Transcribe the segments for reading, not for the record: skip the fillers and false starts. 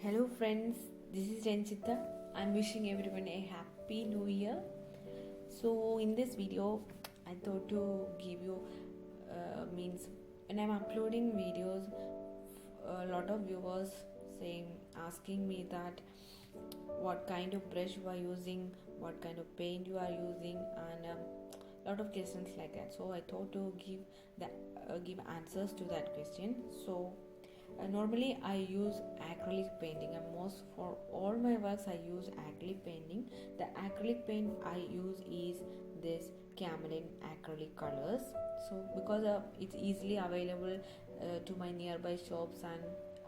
Hello friends, this is Renchita. I'm wishing everyone a happy new year. So in this video, I thought to give you means when I'm uploading videos, a lot of viewers asking me that what kind of brush you are using, what kind of paint you are using, and lot of questions like that. So I thought to give answers to that question. So normally I use acrylic painting, and most for all my works I use acrylic painting. The acrylic paint I use is this Camelin acrylic colors. So because it's easily available to my nearby shops and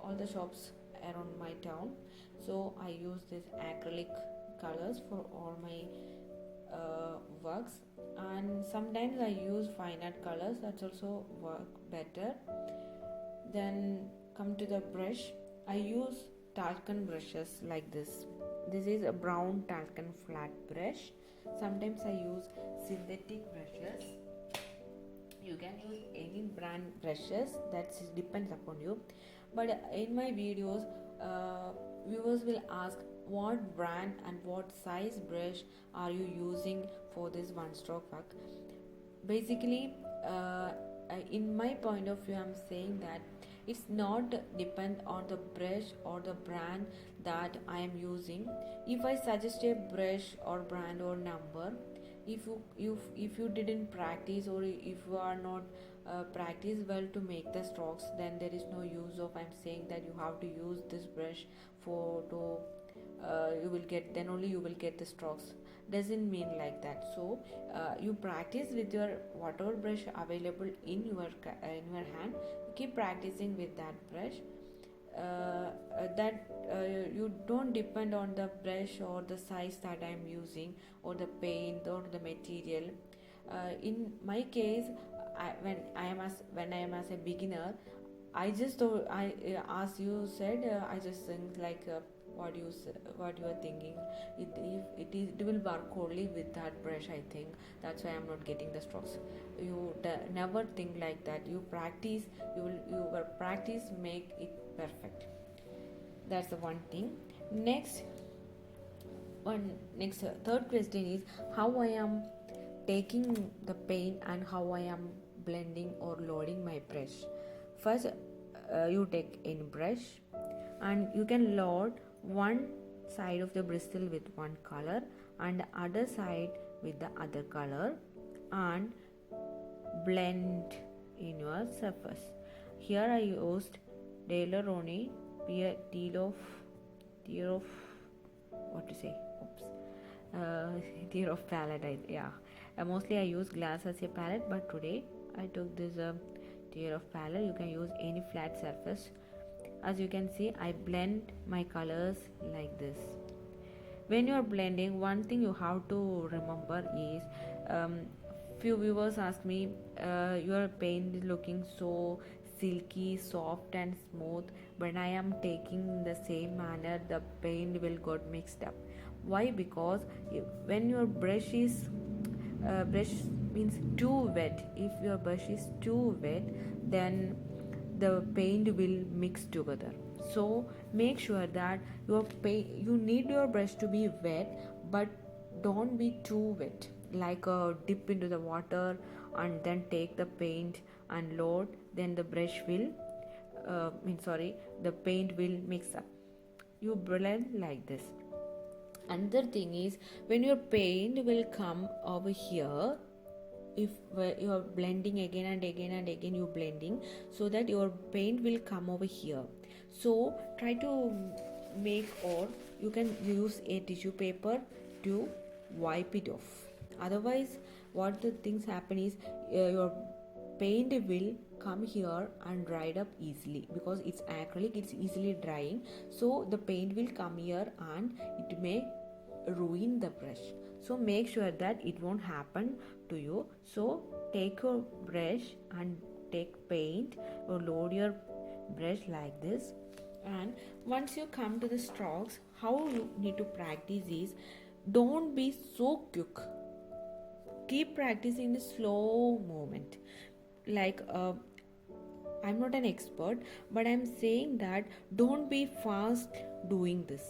all the shops around my town, so I use this acrylic colors for all my works. And sometimes I use fine art colors, that's also work better. Then come to the brush. I use talcum brushes like this is a brown talcum flat brush. Sometimes I use synthetic brushes. You can use any brand brushes, that depends upon you. But in my videos, viewers will ask what brand and what size brush are you using for this one stroke work. Basically, in my point of view, I'm saying that it's not depend on the brush or the brand that I am using. If I suggest a brush or brand or number, if you didn't practice, or if you are not practice well to make the strokes, then there is no use of I'm saying that you have to use this brush for to you will get, then only you will get the strokes. Doesn't mean like that. So you practice with your whatever brush available in your hand. Keep practicing with that brush. That you don't depend on the brush or the size that I'm using, or the paint or the material. In my case, when I am as a beginner, I just as you said, I just think like what you are thinking. It will work only with that brush. I think that's why I'm not getting the strokes. You never think like that. You practice. Your practice make it perfect. That's the one thing. Third question is how I am taking the paint and how I am blending or loading my brush. First, you take in brush and you can load one side of the bristle with one color and the other side with the other color, and blend in your surface. Here I used Daler-Rowney tear of what to say tear of palette. Mostly I use glass as a palette, but today I took this tear of palette. You can use any flat surface. As you can see, I blend my colors like this. When you are blending, one thing you have to remember is few viewers ask me, your paint is looking so silky, soft and smooth, but I am taking the same manner, the paint will got mixed up. Why? Because when your brush means too wet, if your brush is too wet, then the paint will mix together. So make sure that you need your brush to be wet, but don't be too wet, like dip into the water and then take the paint and load, then the brush will the paint will mix up. You blend like this. Another thing is, when your paint will come over here, if you are blending again and again and again, you blending so that your paint will come over here. So try to make, or you can use a tissue paper to wipe it off. Otherwise, what the things happen is your paint will come here and dried up easily, because it's acrylic, it's easily drying. So the paint will come here and it may ruin the brush. So make sure that it won't happen to you. So take your brush and take paint, or load your brush like this. And once you come to the strokes, how you need to practice is, don't be so quick. Keep practicing the slow movement, like I'm not an expert, but I'm saying that don't be fast doing this.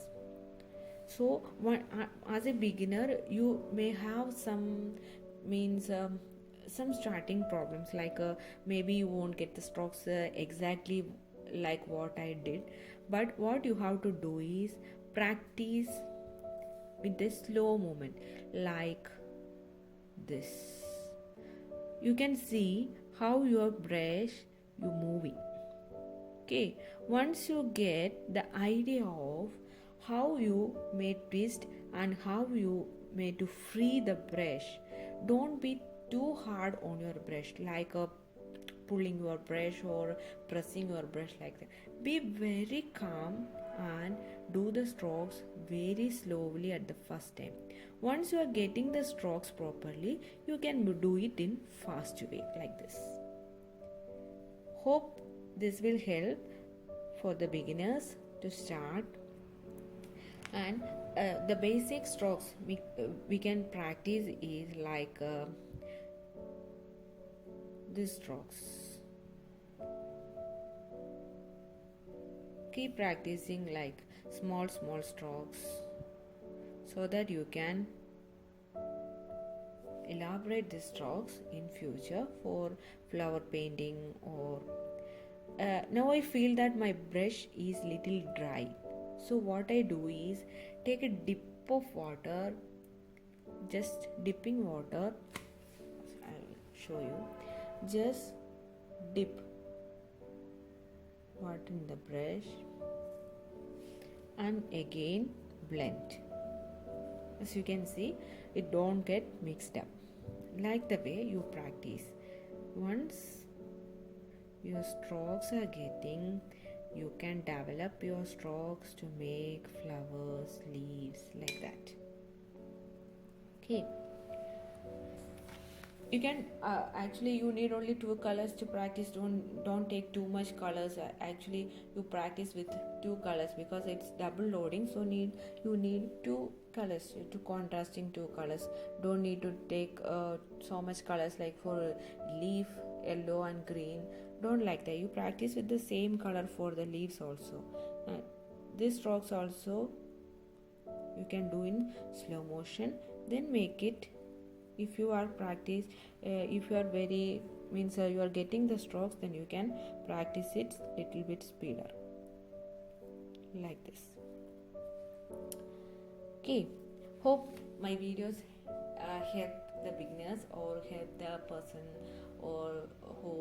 So as a beginner you may have some means some starting problems, like maybe you won't get the strokes exactly like what I did, but what you have to do is practice with a slow movement like this. You can see how your brush you moving. Okay, once you get the idea of how you may twist and how you may to free the brush, don't be too hard on your brush, like pulling your brush or pressing your brush like that. Be very calm and do the strokes very slowly at the first time. Once you are getting the strokes properly, you can do it in fast way like this. Hope this will help for the beginners to start. And the basic strokes we can practice is like these strokes. Keep practicing like small strokes so that you can elaborate the strokes in future for flower painting or now I feel that my brush is little dry, so what I do is take a dip of water, just dipping water. I'll show you. Just dip water in the brush and again blend. As you can see, it don't get mixed up, like the way you practice. Once your strokes are getting, you can develop your strokes to make flowers, leaves like that. Okay, you can actually you need only two colors to practice. Don't take too much colors. Actually you practice with two colors because it's double loading, so you need two colors to contrasting two colors. Don't need to take so much colors like for leaf yellow and green. Don't like that. You practice with the same color for the leaves also. These strokes also you can do in slow motion, then make it. If you are practice if you are very means you are getting the strokes, then you can practice it little bit speeder like this. Okay, hope my videos help the beginners or help the person or who